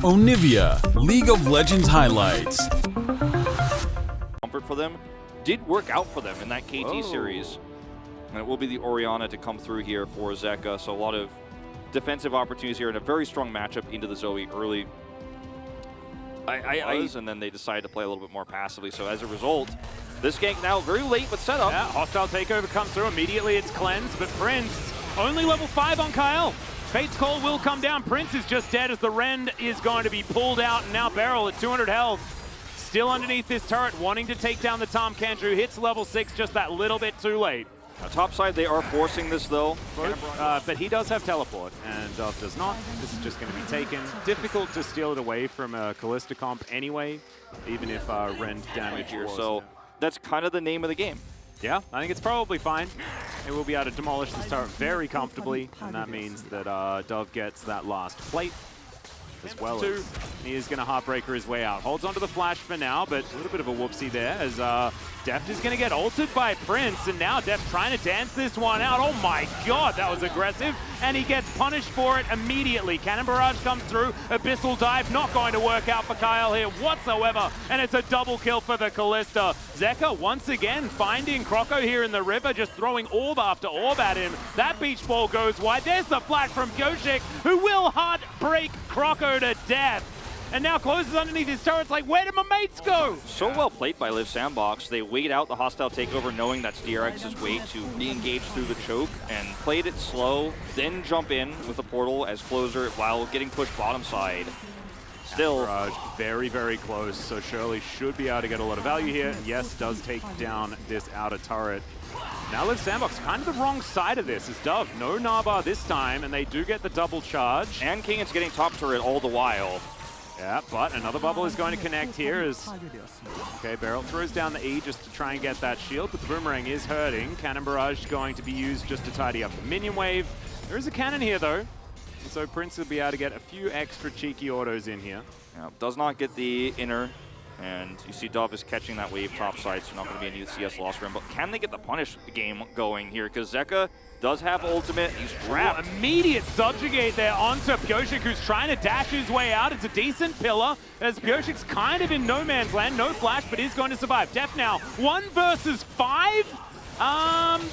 Onivia, League of Legends highlights. Comfort for them did work out for them in that KT series. And it will be the Orianna to come through here for Zeka. So a lot of defensive opportunities here and a very strong matchup into the Zoe early. And then they decided to play a little bit more passively. So as a result, this gank now very late with setup. Yeah, hostile takeover comes through. Immediately it's cleansed, but Prince only level 5 on Kyle. Fate's Call will come down. Prince is just dead as the Rend is going to be pulled out, and now Beryl at 200 health. Still underneath this turret, wanting to take down the Tom Candrew. Hits level 6 just that little bit too late. Now, top side, they are forcing this though. But he does have teleport, and Dove does not. This is just going to be taken. Difficult to steal it away from a Kalista comp anyway, even if Rend damage here. Was, so that's kind of the name of the game. Yeah, I think it's probably fine. It will be able to demolish this turret very comfortably, and that means that Dove gets that last plate as well as he is going to Heartbreaker his way out. Holds onto the flash for now, but a little bit of a whoopsie there as Deft is going to get ulted by Prince, and now Deft trying to dance this one out. Oh my god, that was aggressive, and he gets punished for it immediately. Cannon Barrage comes through, Abyssal Dive not going to work out for Kyle here whatsoever, and it's a double kill for the Kalista. Zeka once again finding Croco here in the river, just throwing orb after orb at him. That beach ball goes wide. There's the flash from Goshik, who will heartbreak Croco to death. And now closes underneath his turret. It's like, where did my mates go? So well played by Liiv SANDBOX. They wait out the hostile takeover knowing that's DRX's way to re-engage through the choke and played it slow, then jump in with a portal as closer while getting pushed bottom side. Still very, very close, so Shirley should be able to get a lot of value here. Yes, does take down this outer turret. Now Liiv SANDBOX kind of the wrong side of this. Is Dove no Naba this time, and they do get the double charge. And King is getting top turret all the while. Yeah, but another bubble is going to connect here as... Okay, Beryl throws down the E just to try and get that shield, but the boomerang is hurting. Cannon Barrage going to be used just to tidy up the minion wave. There is a cannon here, though. So Prince will be able to get a few extra cheeky autos in here. Yeah, does not get the inner, and you see Dove is catching that wave top side, so not going to be a new CS loss for him. But can they get the punish game going here? Because Zeka does have ultimate. He's trapped. Immediate subjugate there onto Pyoshik, who's trying to dash his way out. It's a decent pillar, as Pyoshik's kind of in no man's land. No flash, but is going to survive. Def now, 1 versus 5?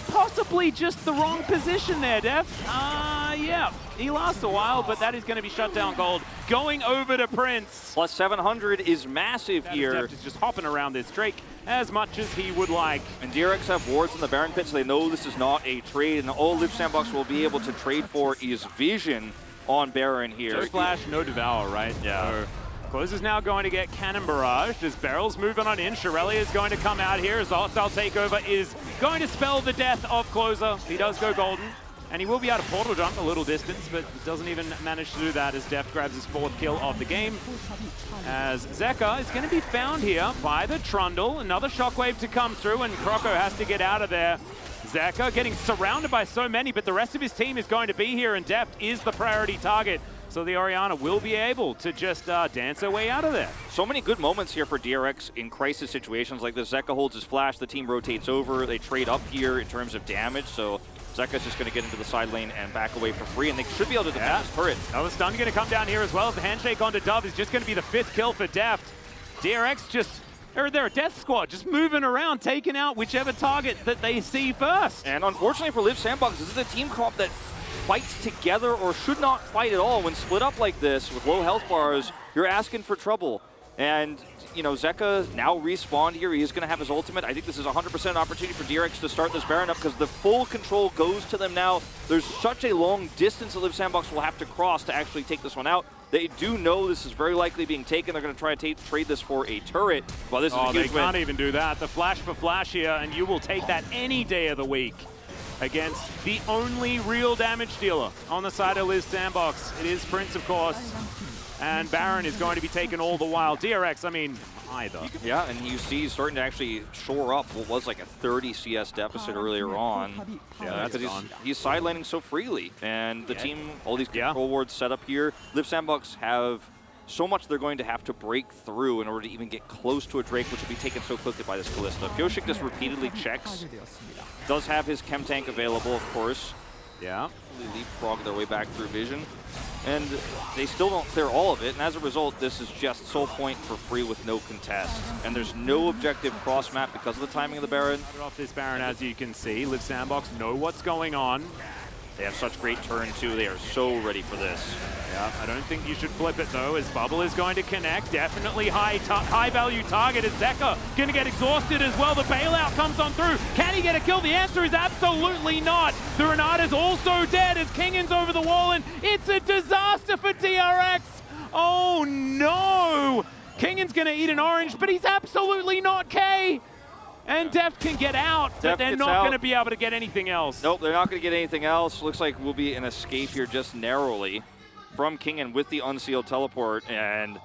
Possibly just the wrong position there, Def. Yeah, he lasts a while, but that is going to be shut down gold. Going over to Prince. Plus 700 is massive here. Def is just hopping around this Drake as much as he would like. And DRX have wards in the Baron pit, so they know this is not a trade, and all Liiv SANDBOX will be able to trade for is vision on Baron here. No flash, no devour, right? Yeah. So Close is now going to get Cannon Barrage as Beryl's moving on in. Shirelli is going to come out here as the hostile takeover is going to spell the death of Closer. He does go golden, and he will be able to portal jump a little distance, but doesn't even manage to do that as Def grabs his 4th kill of the game. As Zeka is going to be found here by the Trundle. Another shockwave to come through, and Croco has to get out of there. Zeka getting surrounded by so many, but the rest of his team is going to be here, and Deft is the priority target. So the Orianna will be able to just dance her way out of there. So many good moments here for DRX in crisis situations like this. Zeka holds his flash, the team rotates over, they trade up here in terms of damage, so Zeka's just going to get into the side lane and back away for free, and they should be able to defend this turret. Another stun going to come down here as well as the handshake onto Dove is just going to be the 5th kill for Deft. DRX just... They're a death squad, just moving around, taking out whichever target that they see first. And unfortunately for Liiv SANDBOX, this is a team comp that fights together or should not fight at all. When split up like this with low health bars, you're asking for trouble. And, you know, Zeka now respawned here. He is going to have his ultimate. I think this is 100% opportunity for DRX to start this Baron up because the full control goes to them now. There's such a long distance that Liiv SANDBOX will have to cross to actually take this one out. They do know this is very likely being taken. They're going to try to trade this for a turret. Well, this is a huge they win. can't even do that. The flash for flash here, and you will take that any day of the week against the only real damage dealer on the side of Liiv SANDBOX. It is Prince, of course. And Baron is going to be taken all the while. DRX, I mean, either. Yeah, and you see he's starting to actually shore up what was like a 30 CS deficit earlier on. Yeah, that's he's sidelining so freely. And the team, all these control wards set up here. Liiv SANDBOX have so much they're going to have to break through in order to even get close to a Drake, which will be taken so quickly by this Kalista. Pyoshik just repeatedly checks. Does have his chem tank available, of course. Yeah. Leapfrog their way back through vision. and they still don't clear all of it, and as a result, this is just soul point for free with no contest. And there's no objective cross map because of the timing of the Baron. Off this Baron, as you can see, Liiv SANDBOX know what's going on. They have such great turn too. They are so ready for this. Yeah, I don't think you should flip it though, as Bubble is going to connect. Definitely high value target. Is Zeka going to get exhausted as well? The bailout comes on through. Can he get a kill? The answer is absolutely not. The Renata's also dead as Kingan's over the wall, and it's a disaster for DRX. Oh no! Kingan's going to eat an orange, but he's absolutely not K. And Deft can get out, but they're not going to be able to get anything else. Nope, they're not going to get anything else. Looks like we'll be an escape here just narrowly from Kingan with the unsealed teleport. And,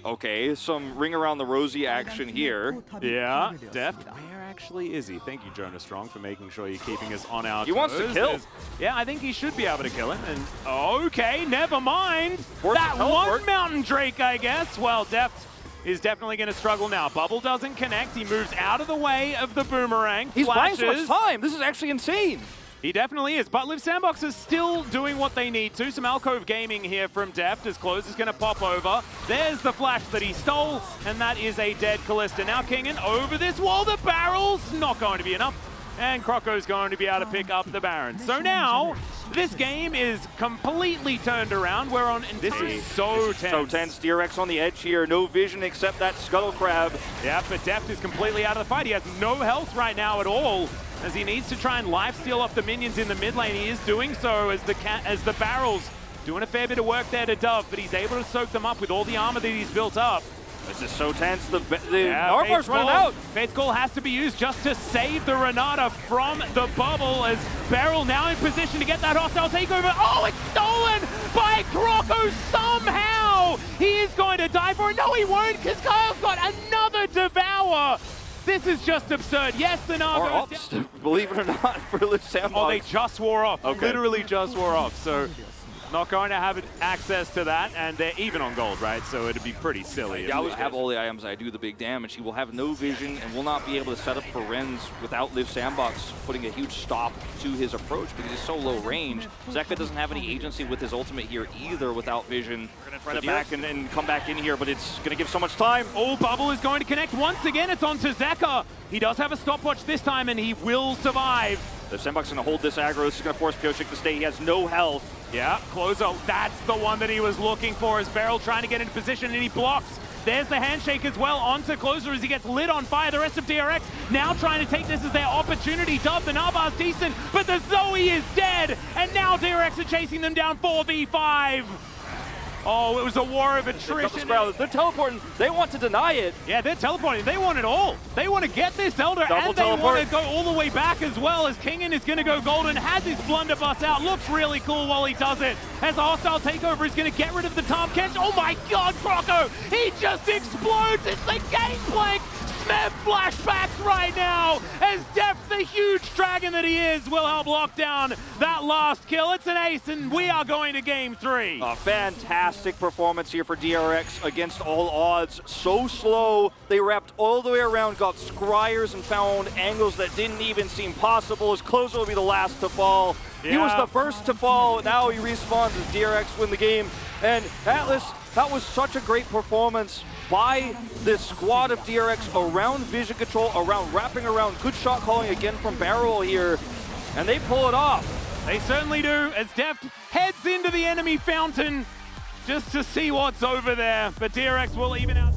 okay, some ring around the rosy action here. Yeah, Deft, where actually is he? Thank you, Jonah Strong, for making sure you're keeping us on our toes. He wants to kill. Yeah, I think he should be able to kill him. And okay, never mind. Force that one Mountain Drake, I guess. Well, Deft is definitely going to struggle now. Bubble doesn't connect. He moves out of the way of the boomerang. He's buying so much time. This is actually insane. He definitely is, but Liiv SANDBOX is still doing what they need to. Some alcove gaming here from Deft as Close is going to pop over. There's the flash that he stole, and that is a dead Kalista. Now Kingan over this wall. The barrel's not going to be enough, and Croco's going to be able to pick up the Baron. So now, this game is completely turned around. We're on, and this is so tense. So tense. DRX on the edge here. No vision except that Scuttle Crab. Yeah, but Deft is completely out of the fight. He has no health right now at all, as he needs to try and lifesteal off the minions in the mid lane. He is doing so as the barrels doing a fair bit of work there to Dove, but he's able to soak them up with all the armor that he's built up. This is so tense. The armor's running out. Fate's Call has to be used just to save the Renata from the bubble, as Beryl now in position to get that hostile takeover. Oh, it's stolen by Croco somehow. He is going to die for it. No, he won't, because Kyle's got another Devour. This is just absurd. Yes, the Nago. Believe it or not, for Liiv SANDBOX. Oh, they just wore off. Okay. Literally just wore off. So not going to have access to that, and they're even on gold, right? So it'd be pretty silly. Yeah, I would have all the items I do the big damage. He will have no vision and will not be able to set up for Rens without Liiv SANDBOX putting a huge stop to his approach because he's so low range. Zeka doesn't have any agency with his ultimate here either without vision. We're going to try to back and come back in here, but it's going to give so much time. Oh, Bubble is going to connect once again. It's on to Zeka. He does have a stopwatch this time, and he will survive. The SANDBOX going to hold this aggro. This is going to force Piochik to stay. He has no health. Yeah, Clozo, that's the one that he was looking for, as Beryl trying to get into position, and he blocks. There's the handshake as well onto Closer as he gets lit on fire. The rest of DRX now trying to take this as their opportunity. Dove, the Narbar's decent, but the Zoe is dead, and now DRX are chasing them down 4v5. Oh, it was a war of attrition. They're teleporting. They want to deny it. Yeah, they're teleporting. They want it all. They want to get this Elder, and they want to go all the way back as well, as Kingan is going to go golden, has his blunderbuss out. Looks really cool while he does it. As a hostile takeover is going to get rid of the Tom catch. Oh my God, Croco! He just explodes. It's the Gangplank. Smeb flashbacks right now, as Deft, the huge dragon that he is, will help lock down that last kill. It's an ace, and we are going to game 3. A fantastic performance here for DRX against all odds. So slow, they wrapped all the way around, got scryers and found angles that didn't even seem possible. As Closer will be the last to fall. Yeah. He was the first to fall, now he respawns as DRX win the game. And Atlas, that was such a great performance by this squad of DRX around vision control, around wrapping around, good shot calling again from Barrel here, and they pull it off. They certainly do, as Deft heads into the enemy fountain just to see what's over there, but DRX will even out.